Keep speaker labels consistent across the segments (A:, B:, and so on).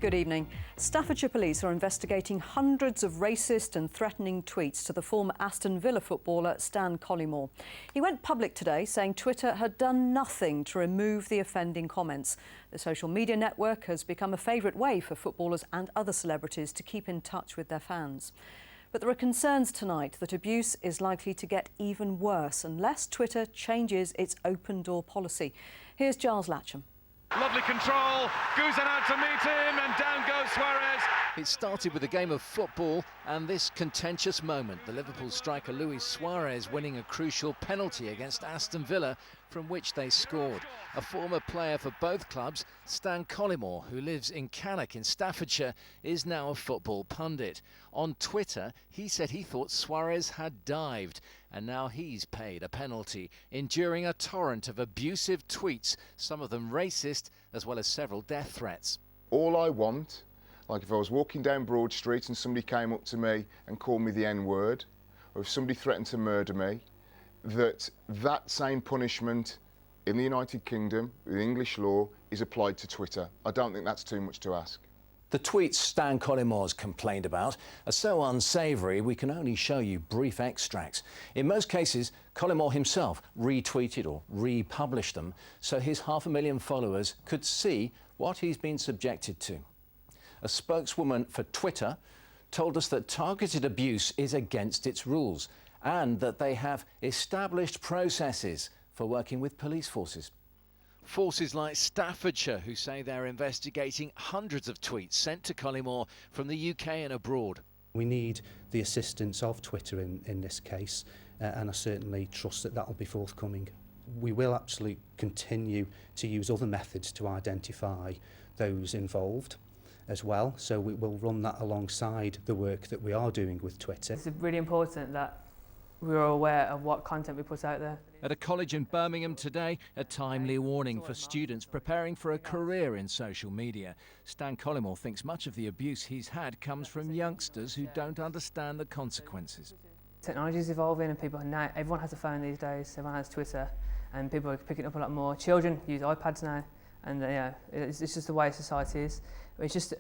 A: Good evening. Staffordshire police are investigating hundreds of racist and threatening tweets to the former Aston Villa footballer Stan Collymore. He went public today saying Twitter had done nothing to remove the offending comments. The social media network has become a favourite way for footballers and other celebrities to keep in touch with their fans. But there are concerns tonight that abuse is likely to get even worse unless Twitter changes its open door policy. Here's Giles Latcham.
B: Lovely control, Guzan out to meet him, and down goes Suarez.
C: It started with a game of football and this contentious moment. The Liverpool striker Luis Suarez winning a crucial penalty against Aston Villa, from which they scored. A former player for both clubs, Stan Collymore, who lives in Cannock in Staffordshire, is now a football pundit. On Twitter, he said he thought Suarez had dived, and now he's paid a penalty, enduring a torrent of abusive tweets, some of them racist, as well as several death threats.
D: All I want, like if I was walking down Broad Street and somebody came up to me and called me the N-word, or if somebody threatened to murder me, that same punishment in the United Kingdom, with English law, is applied to Twitter. I don't think that's too much to ask.
C: The tweets Stan Collymore's complained about are so unsavoury we can only show you brief extracts. In most cases, Collymore himself retweeted or republished them so his 500,000 followers could see what he's been subjected to. A spokeswoman for Twitter told us that targeted abuse is against its rules and that they have established processes for working with police forces. Forces like Staffordshire, who say they're investigating hundreds of tweets sent to Collymore from the UK and abroad.
E: We need the assistance of Twitter in this case, and I certainly trust that that will be forthcoming. We will absolutely continue to use other methods to identify those involved as well, so we will run that alongside the work that we are doing with Twitter.
F: It's really important that we're aware of what content we put out there.
C: At a college in Birmingham today, a timely warning for students preparing for a career in social media. Stan Collymore thinks much of the abuse he's had comes from youngsters who don't understand the consequences.
F: Technology is evolving and everyone has a phone these days, everyone has Twitter, and people are picking up a lot more. Children use iPads now, and it's just the way society is. It's just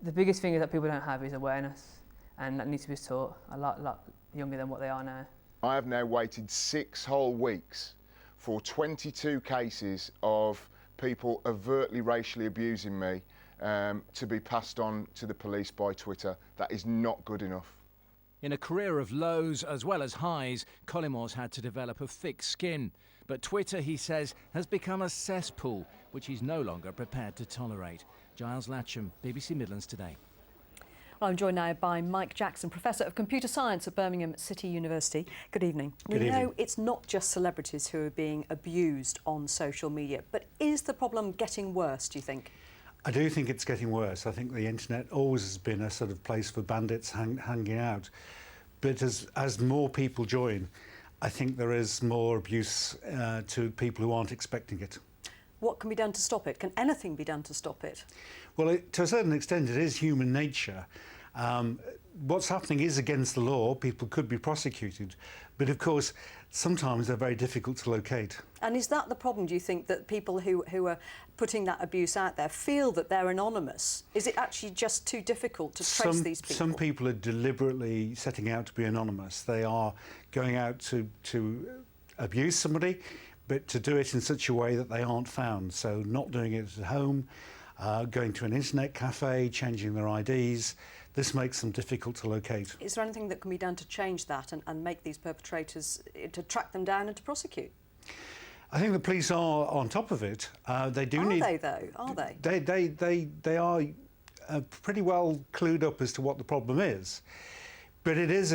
F: the biggest thing that people don't have is awareness, and that needs to be taught a lot younger than what they are now.
D: I have now waited 6 whole weeks for 22 cases of people overtly racially abusing me to be passed on to the police by Twitter. That is not good enough.
C: In a career of lows as well as highs, Collymore's had to develop a thick skin. But Twitter, he says, has become a cesspool, which he's no longer prepared to tolerate. Giles Latcham, BBC Midlands Today.
A: Well, I'm joined now by Mike Jackson, Professor of Computer Science at Birmingham City University. Good evening.
E: Good evening.
A: We know it's not just celebrities who are being abused on social media, but is the problem getting worse, do you think?
G: I do think it's getting worse. I think the internet always has been a sort of place for bandits hanging out. But as more people join, I think there is more abuse to people who aren't expecting it.
A: What can be done to stop it? Can anything be done to stop it?
G: Well, to a certain extent, it is human nature. What's happening is against the law. People could be prosecuted. But of course, sometimes they're very difficult to locate.
A: And is that the problem, do you think, that people who are putting that abuse out there feel that they're anonymous? Is it actually just too difficult to trace these people?
G: Some people are deliberately setting out to be anonymous. They are going out to abuse somebody, but to do it in such a way that they aren't found. So not doing it at home, going to an internet cafe, changing their IDs. This makes them difficult to locate.
A: Is there anything that can be done to change that and make these perpetrators, to track them down and to prosecute?
G: I think the police are on top of it. They do need.
A: Are they though? Are they?
G: They are pretty well clued up as to what the problem is. But it is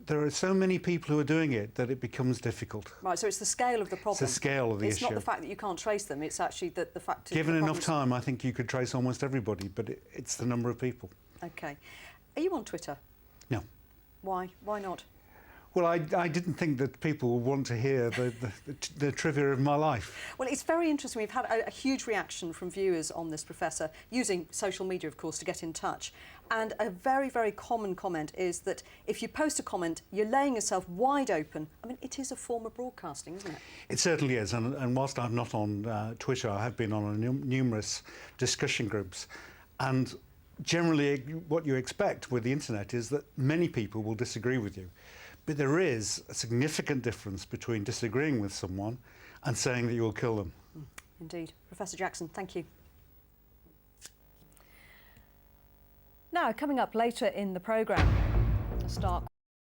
G: there are so many people who are doing it that it becomes difficult.
A: Right, so it's the scale of the problem.
G: It's the scale of the issue.
A: It's not the fact that you can't trace them, it's actually the fact...
G: Given enough time, I think you could trace almost everybody, but it's the number of people.
A: OK. Are you on Twitter?
G: No.
A: Why? Why not?
G: Well, I didn't think that people would want to hear the trivia of my life.
A: Well, it's very interesting. We've had a huge reaction from viewers on this, Professor, using social media, of course, to get in touch. And a very, very common comment is that if you post a comment, you're laying yourself wide open. I mean, it is a form of broadcasting, isn't it?
G: It certainly is. And whilst I'm not on Twitter, I have been on numerous discussion groups. And generally, what you expect with the internet is that many people will disagree with you. But there is a significant difference between disagreeing with someone and saying that you will kill them.
A: Indeed. Professor Jackson, thank you. Now, coming up later in the programme, a stark